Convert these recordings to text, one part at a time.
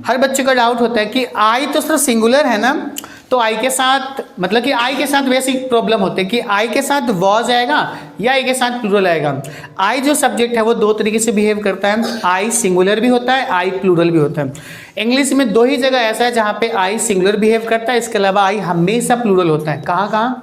हर बच्चे का डाउट होता है कि आई तो सिर्फ सिंगुलर है ना, तो आई के साथ मतलब कि आई के साथ वैसी प्रॉब्लम होती है कि आई के साथ वॉज आएगा या आई के साथ प्लूरल आएगा। आई जो सब्जेक्ट है वो दो तरीके से बिहेव करता है, आई सिंगुलर भी होता है, आई प्लूरल भी होता है। इंग्लिश में दो ही जगह ऐसा है जहाँ पे आई सिंगुलर बिहेव करता है, इसके अलावा आई हमेशा प्लूरल होता है। कहाँ कहाँ?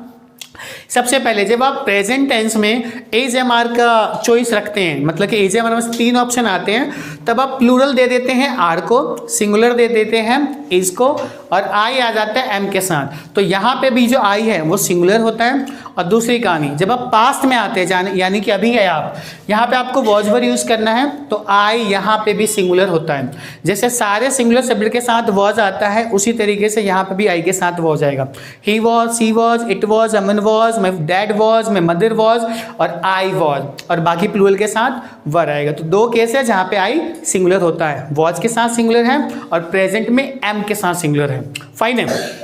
सबसे पहले जब आप प्रेजेंट टेंस में एज एम आर का चॉइस रखते हैं, मतलब कि एज एम आर में 3 ऑप्शन आते हैं, तब आप प्लूरल दे देते हैं आर को, सिंगुलर दे देते हैं इज को, और आई आ जाता है एम के साथ। तो यहाँ पे भी जो आई है वो सिंगुलर होता है। और दूसरी कहानी, जब आप पास्ट में आते हैं यानी कि अभी है आप, यहाँ पे आपको वॉज वर्ड यूज करना है, तो आई यहाँ पे भी सिंगुलर होता है। जैसे सारे सिंगुलर सब्जेक्ट के साथ वॉज आता है, उसी तरीके से यहाँ पे भी आई के साथ वॉज आएगा। He was, she was, it was, Aman was, my dad was, my mother was, और आई वॉज, और बाकी प्लूरल के साथ वर आएगा। तो दो केस है जहाँ पे आई सिंगुलर होता है, वॉज के साथ सिंगुलर है और प्रेजेंट में एम के साथ सिंगुलर है। फाइन है।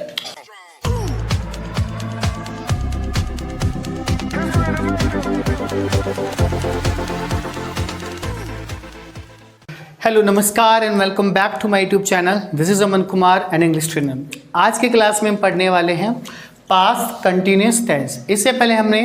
हेलो, नमस्कार and welcome back to my YouTube channel. This is Aman Kumar, an English trainer. आज के क्लास में हम पढ़ने वाले हैं पास्ट कंटिन्यूस टेंस। इससे पहले हमने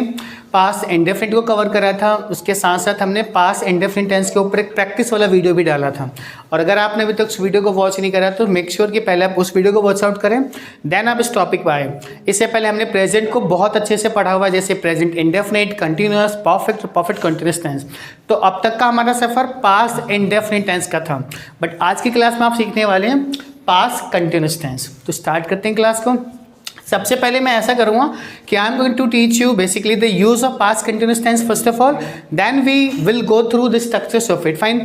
पास्ट इंडेफिनिट को कवर करा था, उसके साथ साथ हमने पास्ट इंडेफिनिट टेंस के ऊपर एक प्रैक्टिस वाला वीडियो भी डाला था। और अगर आपने अभी तक उस वीडियो को वॉच नहीं करा तो मेक श्योर कि पहले आप उस वीडियो को वॉच आउट करें, देन आप इस टॉपिक पर आए। इससे पहले हमने प्रेजेंट को बहुत अच्छे से पढ़ा हुआ है, जैसे present indefinite, continuous, perfect, perfect continuous tense. तो अब तक का हमारा सफर पास्ट इंडेफिनिट टेंस का था, बट आज की क्लास में आप सीखने वाले हैं पास्ट कंटिन्यूस टेंस। तो स्टार्ट करते हैं क्लास को। सबसे पहले मैं ऐसा करूँगा कि I am going to teach you basically the use of past continuous tense first of all, then we will go through the structures of it. Fine.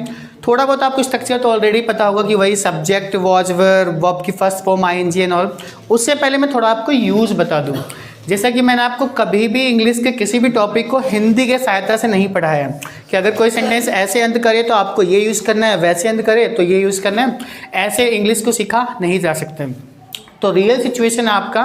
थोड़ा बहुत आपको स्ट्रक्चर तो ऑलरेडी पता होगा कि वही सब्जेक्ट, वॉज, वर, वर्ब की first form ING and all. उससे पहले मैं थोड़ा आपको यूज़ बता दूँ। जैसा कि मैंने आपको कभी भी इंग्लिश के किसी भी टॉपिक को हिंदी के सहायता से नहीं पढ़ाया है कि अगर कोई सेंटेंस ऐसे अंत करे तो आपको ये यूज़ करना है, वैसे अंत करे तो ये यूज़ करना है। ऐसे इंग्लिश को सीखा नहीं जा सकते। तो रियल सिचुएशन आपका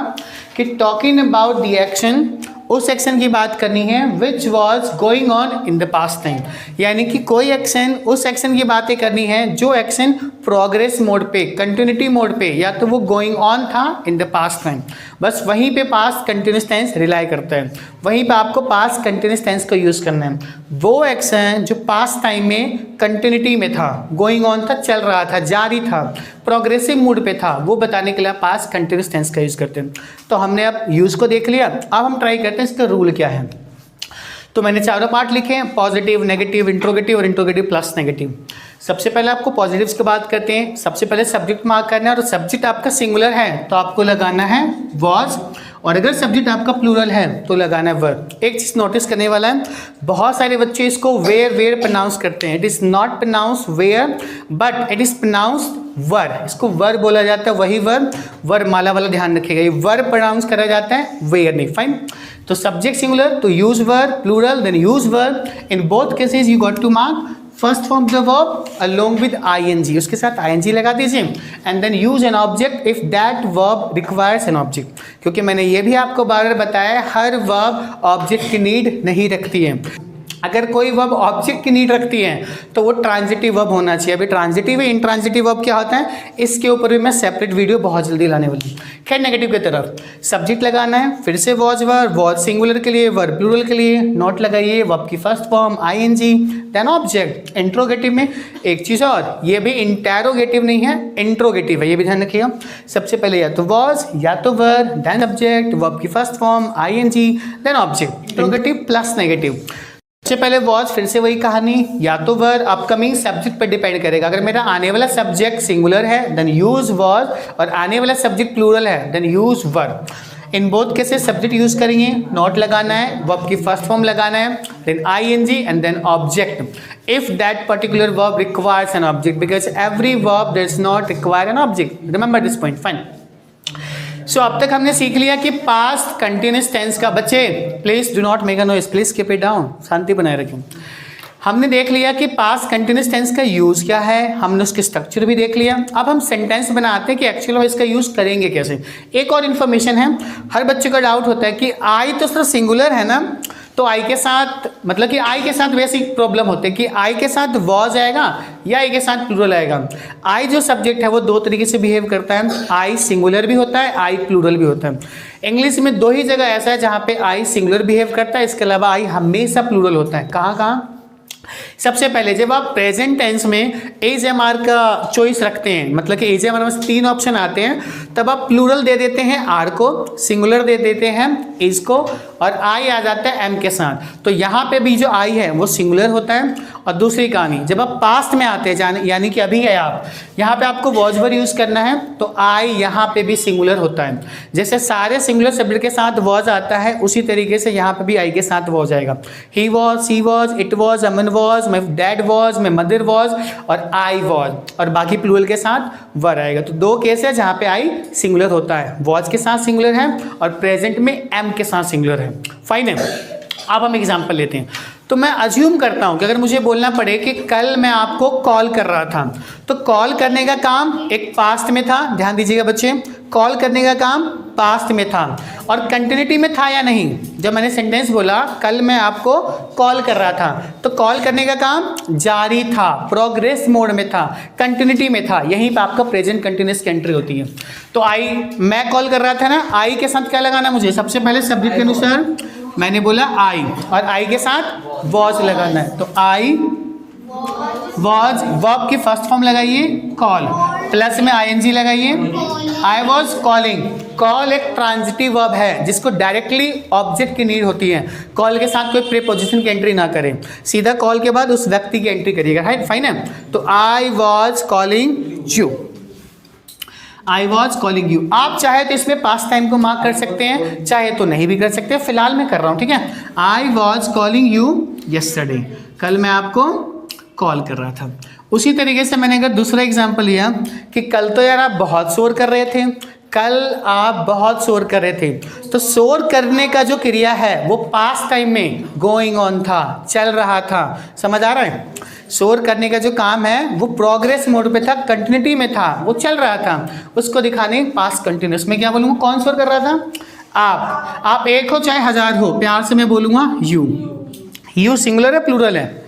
कि टॉकिंग अबाउट द एक्शन, उस एक्शन की बात करनी है which was going on in the past time, यानी कि कोई एक्शन, उस एक्शन की बातें करनी है जो एक्शन प्रोग्रेस मोड पे, कंटिन्यूटी मोड पे, या तो वो गोइंग ऑन था इन द पास्ट टाइम। बस वहीं पे पास्ट कंटिन्यूस टेंस रिलाई करता है, वहीं पे आपको पास्ट कंटिन्यूस टेंस का यूज़ करना है। वो एक्शन जो पास्ट टाइम में कंटिन्यूटी में था, गोइंग ऑन था, चल रहा था, जारी था, प्रोग्रेसिव मूड पे था, वो बताने के लिए पास्ट कंटिन्यूस टेंस का यूज़ करते हैं। तो हमने अब यूज़ को देख लिया, अब हम ट्राई करते हैं इसका रूल क्या है। तो मैंने चारों पार्ट लिखे हैं, पॉजिटिव, नेगेटिव, इंट्रोगेटिव और इंट्रोगेटिव प्लस नेगेटिव। सबसे पहले आपको पॉजिटिव्स की बात करते हैं। सबसे पहले सब्जेक्ट मार्क करना है, और सब्जेक्ट आपका सिंगुलर है तो आपको लगाना है वॉज, और अगर सब्जेक्ट आपका प्लूरल है तो लगाना है वर। एक चीज़ नोटिस करने वाला है, बहुत सारे बच्चे इसको वेयर प्रोनाउंस करते हैं। It is not pronounce where but it is pronounced were. इसको वर बोला जाता है, वही वर माला वाला ध्यान रखिएगा, ये वर प्रोनाउंस करा जाता है, वेयर नहीं। फाइन। तो सब्जेक्ट सिंगुलर तो use were, plural then use were. In both cases you got to mark first form the verb along with ING, उसके साथ आईएनजी लगा दीजिए, and then use an object if that verb requires an object. क्योंकि मैंने ये भी आपको बार बार बताया, हर वर्ब ऑब्जेक्ट की नीड नहीं रखती है। अगर कोई वर्ब ऑब्जेक्ट की नीड रखती है तो वो ट्रांजिटिव वर्ब होना चाहिए। अभी ट्रांजिटिव है, इंट्रांजिटिव वर्ब क्या होता है, इसके ऊपर भी मैं सेपरेट वीडियो बहुत जल्दी लाने वाली हूँ। खैर, नेगेटिव की तरफ सब्जेक्ट लगाना है, फिर से वॉज वर, वॉज सिंगुलर के लिए, वर प्लूरल के लिए, नोट लगाइए, वर्ब की first form ING, then object. Interrogative में एक चीज़ और, ये भी इंटेरोगेटिव नहीं है, इंट्रोगेटिव है, ये भी ध्यान रखिएगा। सबसे पहले या तो वॉज या तो वर, देन ऑब्जेक्ट, वर्ब की first form ING, then object. Interrogative plus negative. सबसे पहले वॉज, फिर से वही कहानी, या तो वर अपकमिंग सब्जेक्ट पर डिपेंड करेगा। अगर मेरा आने वाला सब्जेक्ट सिंगुलर है देन यूज वॉज, और आने वाला सब्जेक्ट प्लूरल है then use were. In both cases subject use करेंगे, नॉट लगाना है, वर्ब की फर्स्ट फॉर्म लगाना है, then ING and then object if that particular verb requires an object, because every verb does not require an object. Remember this point. Fine. So अब तक हमने सीख लिया कि पास्ट कंटिन्यूस टेंस का, बच्चे please do not make a noise, please keep it down, शांति बनाए रखें। हमने देख लिया कि पास्ट कंटिन्यूस टेंस का यूज़ क्या है, हमने उसके स्ट्रक्चर भी देख लिया। अब हम सेंटेंस बनाते हैं कि एक्चुअल में इसका यूज़ करेंगे कैसे। एक और इन्फॉर्मेशन है, हर बच्चे का डाउट होता है कि आई तो सिर्फ सिंगुलर है ना, तो आई के साथ मतलब कि आई के साथ वैसी प्रॉब्लम होती है कि आई के साथ वॉज आएगा या आई के साथ प्लूरल आएगा। आई जो सब्जेक्ट है वो दो तरीके से बिहेव करता है, आई सिंगुलर भी होता है, आई प्लूरल भी होता है। इंग्लिश में दो ही जगह ऐसा है जहाँ पे आई सिंगुलर बिहेव करता है, इसके अलावा आई हमेशा प्लूरल होता है। कहाँ कहाँ? सबसे पहले जब आप प्रेजेंट टेंस में एज एम आर का चॉइस रखते हैं, मतलब कि एज एम आर में 3 ऑप्शन आते हैं, तब आप प्लूरल दे देते हैं आर को, सिंगुलर दे देते हैं इज को, और आई आ जाता है एम के साथ। तो यहाँ पे भी जो आई है वो सिंगुलर होता है। और दूसरी कहानी, जब आप पास्ट में आते हैं यानी कि अभी है आप, यहाँ पे आपको वॉज वर्ब यूज करना है, तो आई यहाँ पे भी सिंगुलर होता है। जैसे सारे सिंगुलर सब्जेक्ट के साथ वॉज आता है, उसी तरीके से यहाँ पे भी आई के साथ वॉज आएगा। He was, she was, it was, Aman was, my dad was, my mother was, और आई वॉज, और बाकी प्लूरल के साथ वर आएगा। तो 2 केस है जहाँ पे आई सिंगुलर होता है, वॉज के साथ सिंगुलर है और प्रेजेंट में एम के साथ सिंगुलर है। फाइन है। अब हम एग्जाम्पल लेते हैं। तो मैं अज्यूम करता हूं कि अगर मुझे बोलना पड़े कि कल मैं आपको कॉल कर रहा था, तो कॉल करने का काम एक पास्ट में था, ध्यान दीजिएगा बच्चे, कॉल करने का काम पास्ट में था, और कंटिन्यूटी में था या नहीं? जब मैंने सेंटेंस बोला कल मैं आपको कॉल कर रहा था, तो कॉल करने का काम जारी था, प्रोग्रेस मोड में था, कंटिन्यूटी में था, यहीं पे आपका प्रेजेंट कंटिन्यूअस की एंट्री होती है। तो आई, मैं कॉल कर रहा था ना, आई के साथ क्या लगाना मुझे? सबसे पहले सब्जेक्ट के अनुसार मैंने बोला आई, और आई के साथ वॉज लगाना है। तो आई वॉज, वर्ब की फर्स्ट फॉर्म लगाइए कॉल, प्लस में आईएनजी लगाइए, आई वॉज कॉलिंग। कॉल एक ट्रांजिटिव वर्ब है जिसको डायरेक्टली ऑब्जेक्ट की नीड होती है, कॉल के साथ कोई प्रीपोजिशन की एंट्री ना करें, सीधा कॉल के बाद उस व्यक्ति की एंट्री करिएगा, राइट? फाइन है। तो I was calling you, I was calling you. आप चाहे तो इसमें पास्ट टाइम को मार्क कर सकते हैं, चाहे तो नहीं भी कर सकते, फिलहाल मैं कर रहा हूं, ठीक है? I was calling you yesterday, कल मैं आपको कॉल कर रहा था। उसी तरीके से मैंने अगर दूसरा एग्जाम्पल लिया कि कल तो यार आप बहुत शोर कर रहे थे, कल आप बहुत शोर कर रहे थे, तो शोर करने का जो क्रिया है वो पास्ट टाइम में गोइंग ऑन था, चल रहा था, समझ आ रहा है? शोर करने का जो काम है वो प्रोग्रेस मोड पे था, कंटिन्यूटी में था, वो चल रहा था, उसको दिखाने पास्ट कंटिन्यूअस में क्या बोलूँगा? कौन शोर कर रहा था? आप एक हो चाहे 1000 हो, प्यार से मैं बोलूँगा यू। यू सिंगुलर है प्लूरल है?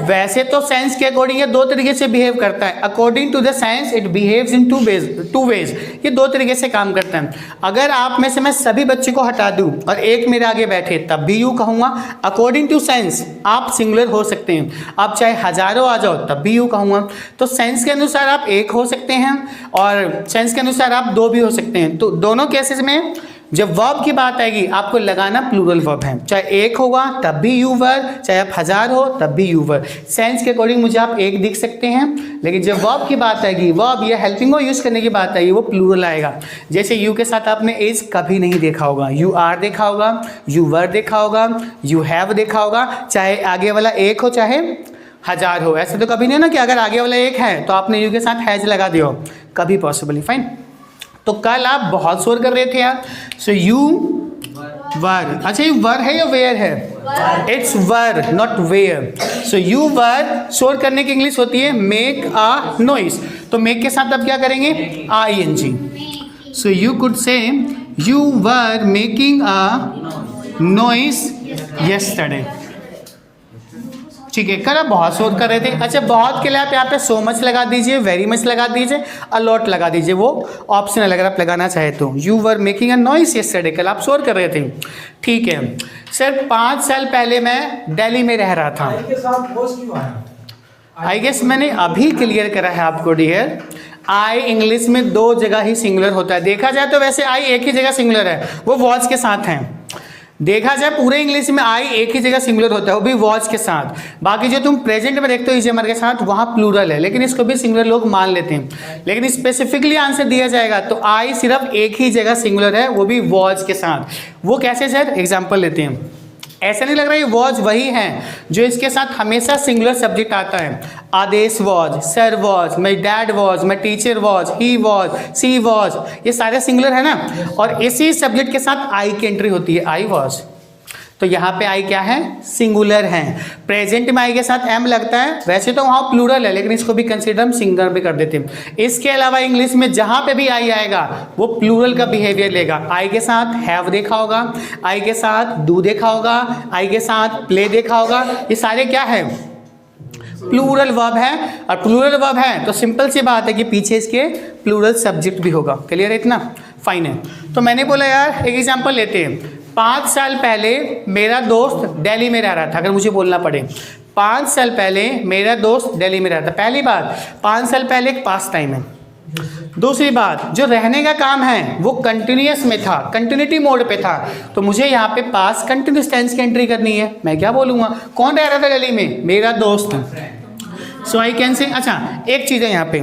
वैसे तो सेंस के अकॉर्डिंग ये 2 तरीके से बिहेव करता है, according to the sense it behaves in two ways, ये 2 तरीके से काम करता है। अगर आप में से मैं सभी बच्चों को हटा दूं और एक मेरे आगे बैठे तब भी यू कहूँगा। अकॉर्डिंग टू सेंस आप सिंगुलर हो सकते हैं, आप चाहे हजारों आ जाओ तब भी यू कहूँगा। तो सेंस के अनुसार आप एक हो सकते हैं और सेंस के अनुसार आप 2 भी हो सकते हैं। तो दोनों केसेस में जब वर्ब की बात आएगी आपको लगाना प्लूरल वर्ब है, चाहे एक होगा तब भी यू वर्ब, चाहे आप 1000 हो तब भी यू वर्ब। सेंस के अकॉर्डिंग मुझे आप एक दिख सकते हैं, लेकिन जब वर्ब की बात आएगी, वर्ब या हेल्पिंग को यूज़ करने की बात आएगी, वो प्लूरल आएगा। जैसे यू के साथ आपने एज कभी नहीं देखा होगा, यू आर देखा होगा, यू वर देखा होगा, यू हैव देखा होगा, चाहे आगे वाला एक हो चाहे 1000 हो। ऐसे तो कभी नहीं ना कि अगर आगे वाला एक है तो आपने यू के साथ हैज लगा दिया हो, कभी पॉसिबल नहीं। फाइन। तो कल आप बहुत शोर कर रहे थे यार, सो यू वर। अच्छा ये वर है या वेयर है? It's were not wear. So you were, शोर करने की इंग्लिश होती है मेक अ नॉइस। तो मेक के साथ आप क्या करेंगे? ING। So you could say you were making a noise yesterday. ठीक है, कल आप बहुत शोर कर रहे थे। अच्छा बहुत के लिए आप यहाँ पे सो मच लगा दीजिए, वेरी मच लगा दीजिए, अलॉट लगा दीजिए, वो ऑप्शनल अगर आप लगाना चाहे तो। You were making a noise yesterday, कल आप शोर कर रहे थे। ठीक है सर, 5 साल पहले मैं दिल्ली में रह रहा था। आई गेस मैंने अभी क्लियर करा है आपको डियर। आई इंग्लिश में 2 जगह ही सिंगुलर होता है। देखा जाए तो वैसे आई एक ही जगह सिंगुलर है, वो वॉच के साथ है। देखा जाए पूरे इंग्लिश में आई एक ही जगह सिंगुलर होता है, वो भी वॉच के साथ। बाकी जो तुम प्रेजेंट में देखते हो इजमर के साथ, वहाँ प्लूरल है, लेकिन इसको भी सिंगुलर लोग मान लेते हैं। लेकिन स्पेसिफिकली आंसर दिया जाएगा तो आई सिर्फ एक ही जगह सिंगुलर है, वो भी वॉच के साथ। वो कैसे सर? एग्जाम्पल लेते हैं। ऐसा नहीं लग रहा है वॉच वही है जो इसके साथ हमेशा सिंगुलर सब्जेक्ट आता है। Aadesh was, sir was, my dad was, my teacher was, he was, she was, ये सारे सिंगुलर है ना। और इसी सब्जेक्ट के साथ आई की एंट्री होती है, आई वॉज। तो यहाँ पे आई क्या है, सिंगुलर है। प्रेजेंट में आई के साथ एम लगता है, वैसे तो वहाँ प्लूरल है लेकिन इसको भी कंसीडर हम सिंगुलर भी कर देते हैं। इसके अलावा इंग्लिश में जहाँ पे भी आई आएगा वो प्लूरल का बिहेवियर लेगा। आई के साथ हैव देखा होगा, आई के साथ डू देखा होगा, आई के साथ प्ले देखा होगा, ये सारे क्या है, प्लूरल वर्ब है। और प्लूरल वर्ब है तो सिंपल सी बात है कि पीछे इसके प्लूरल सब्जेक्ट भी होगा। क्लियर है इतना, फाइन है। तो मैंने बोला यार एक एग्जांपल लेते हैं। 5 साल पहले मेरा दोस्त दिल्ली में रह रहा था, अगर मुझे बोलना पड़े 5 साल पहले मेरा दोस्त दिल्ली में रहता। पहली बात 5 साल पहले एक पास टाइम है। दूसरी बात जो रहने का काम है वो कंटिन्यूअस में था, कंटिन्यूटी मोड पे था, तो मुझे यहाँ पे पास कंटिन्यूअस टेंस की एंट्री करनी है। मैं क्या बोलूँगा, कौन रह रहा था दिल्ली में, मेरा दोस्त। सो आई कैन से, अच्छा एक चीज़ है यहाँ पे,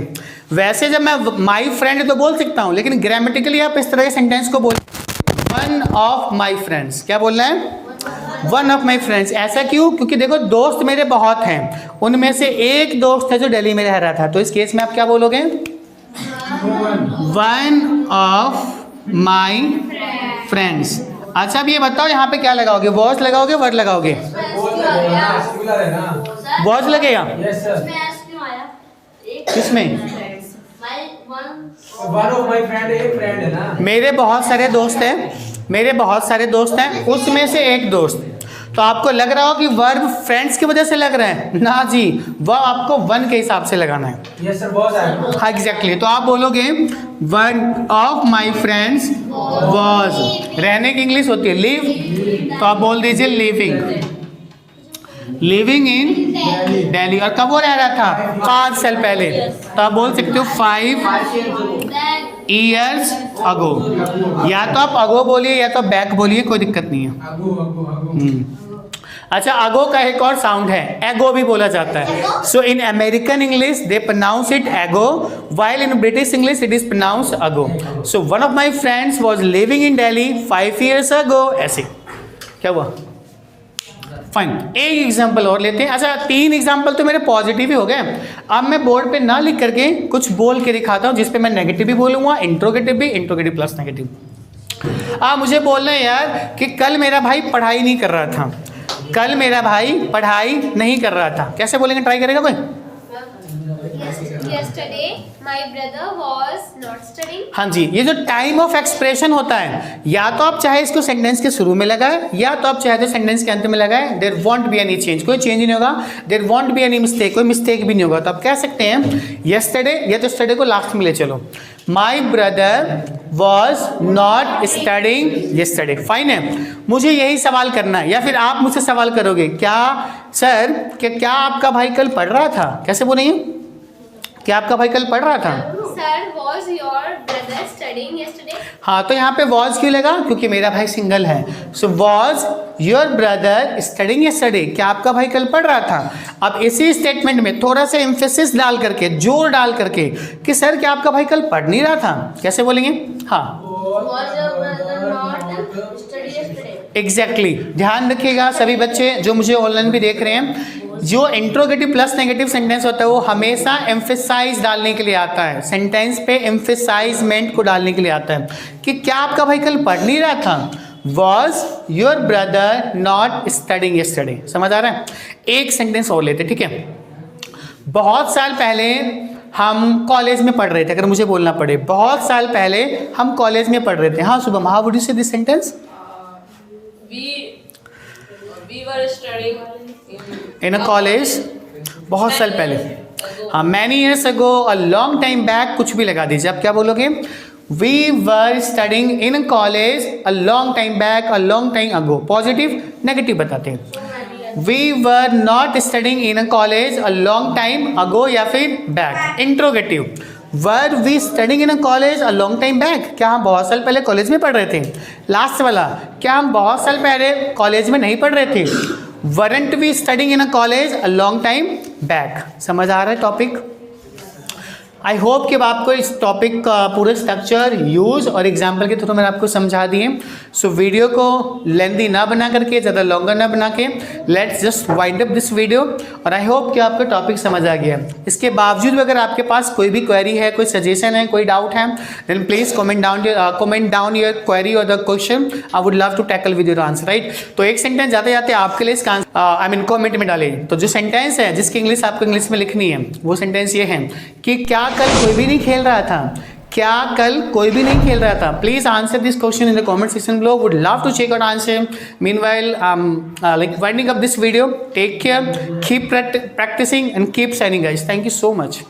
वैसे जब मैं माई फ्रेंड तो बोल सकता हूँ लेकिन ग्रामेटिकली आप इस तरह के सेंटेंस को बोल, वन ऑफ माई फ्रेंड्स, क्या बोलना है, वन ऑफ माई फ्रेंड्स। ऐसा क्यों, क्योंकि देखो दोस्त मेरे बहुत हैं, उनमें से एक दोस्त है जो दिल्ली में रह रहा था, तो इस केस में आप क्या बोलोगे, वन ऑफ माई फ्रेंड्स। अच्छा अब ये बताओ यहाँ पे क्या लगाओगे, वॉज लगाओगे वर्ड लगाओगे, वॉज लगेगा किसमें, मेरे बहुत सारे दोस्त हैं, मेरे बहुत सारे दोस्त हैं, उसमें से एक दोस्त। तो आपको लग रहा हो कि वर्ब फ्रेंड्स की वजह से लग रहा है ना जी, वह आपको वन के हिसाब से लगाना है। यस सर, वॉज आएगा। हाँ एग्जैक्टली, तो आप बोलोगे one of my friends was. रहने की इंग्लिश होती है लिव, तो आप बोल दीजिए लिविंग, लिविंग इन दिल्ली। और कब वो रह रहा था, 5 साल पहले, तो आप बोल सकते हो 5 ईयर्स अगो। या तो आप अगो बोलिए या तो बैक बोलिए, कोई दिक्कत नहीं है। अच्छा अगो का एक और साउंड है, एगो भी बोला जाता है। So in American English they pronounce it ago, while in British English it is pronounce ago. So one of my friends was living in Delhi 5 years ago, ऐसे क्या हुआ, फाइन। एक एग्जाम्पल और लेते हैं। अच्छा 3 एग्जाम्पल तो मेरे पॉजिटिव ही हो गए। अब मैं बोर्ड पे ना लिख करके कुछ बोल के दिखाता हूँ जिसपे मैं नेगेटिव भी बोलूँगा, इंट्रोगेटिव भी, इंट्रोगेटिव प्लस नेगेटिव। मुझे बोलना है यार कि कल मेरा भाई पढ़ाई नहीं कर रहा था, कल मेरा भाई पढ़ाई नहीं कर रहा था, कैसे बोलेंगे, ट्राई करेगा कोई। Yesterday my brother was not studying. हाँ जी, ये जो टाइम ऑफ एक्सप्रेशन होता है, या तो आप चाहे इसको सेंटेंस के शुरू में लगाए या तो आप चाहे तो सेंटेंस के अंत में लगाए, there won't be any change, कोई चेंज नहीं होगा, there won't be any mistake, कोई मिस्टेक भी नहीं होगा। तो आप कह सकते हैं yesterday, या तो स्टडी को लास्ट में ले चलो, my brother was not studying yesterday, fine है। मुझे यही सवाल करना है, या फिर आप मुझसे सवाल करोगे, क्या सर क्या आपका भाई कल पढ़ रहा था, कैसे बोलेंगे, क्या आपका भाई कल पढ़ रहा था। Sir, was your brother studying yesterday? हाँ, तो यहाँ पे वॉज क्यों लगा, क्योंकि मेरा भाई सिंगल है। So was your brother studying yesterday, क्या आपका भाई कल पढ़ रहा था। अब इसी स्टेटमेंट में थोड़ा सा एम्फेसिस डाल करके, जोर डाल करके कि सर क्या आपका भाई कल पढ़ नहीं रहा था, कैसे बोलेंगे। हाँ, Was your brother not study yesterday? Exactly ध्यान रखिएगा सभी बच्चे जो मुझे ऑनलाइन भी देख रहे हैं, जो इंट्रोगेटिव प्लस नेगेटिव सेंटेंस होता है वो हमेशा एम्फेसाइज डालने के लिए आता है, सेंटेंस पे एम्फेसाइजमेंट को डालने के लिए आता है कि क्या आपका भाई कल पढ़ नहीं रहा था। Was your brother not studying yesterday, समझ आ रहा है। एक सेंटेंस और लेते, ठीक है। बहुत साल पहले हम कॉलेज में पढ़ रहे थे, अगर मुझे बोलना पड़े, बहुत साल पहले हम कॉलेज में पढ़ रहे थे। हाँ Shubham, how would you say this sentence. We were studying in a college, बहुत साल पहले। हाँ, many years ago, a long time back, कुछ भी लगा दीजिए। आप क्या बोलोगे, we were studying in college a long time back, a long time ago. Positive negative बताते हैं। We were not studying in a college a long time ago या फिर back. Interrogative, were we studying in a college a long time back, क्या हम बहुत साल पहले college में पढ़ रहे थे। लास्ट वाला, क्या हम बहुत साल पहले कॉलेज में नहीं पढ़ रहे थे। Weren't we studying in a college a long time back. समझ आ रहा है टॉपिक। आई होप कि अब आपको इस टॉपिक का पूरा स्ट्रक्चर, यूज़ और एग्जाम्पल के थ्रू मैंने आपको समझा दिए। सो वीडियो को लेंदी ना बना करके, ज़्यादा लॉन्गर ना बना के, let's just wind up this video. और आई होप कि आपको टॉपिक समझ आ गया। इसके बावजूद भी अगर आपके पास कोई भी क्वेरी है, कोई सजेशन है, कोई डाउट है, then please comment down your query और the question. I would love to tackle with your answer, right. तो एक सेंटेंस जाते जाते आपके लिए इसका आई मीन कॉमेंट में डालें। तो जो सेंटेंस है जिसकी इंग्लिश आपको इंग्लिश में लिखनी है, वो सेंटेंस ये है कि क्या कल कोई भी नहीं खेल रहा था? क्या कल कोई भी नहीं खेल रहा था? Please answer this question in the comment section below. Would love to check out answer. Meanwhile, like winding up this video. Take care, keep practicing and keep shining, guys. Thank you so much.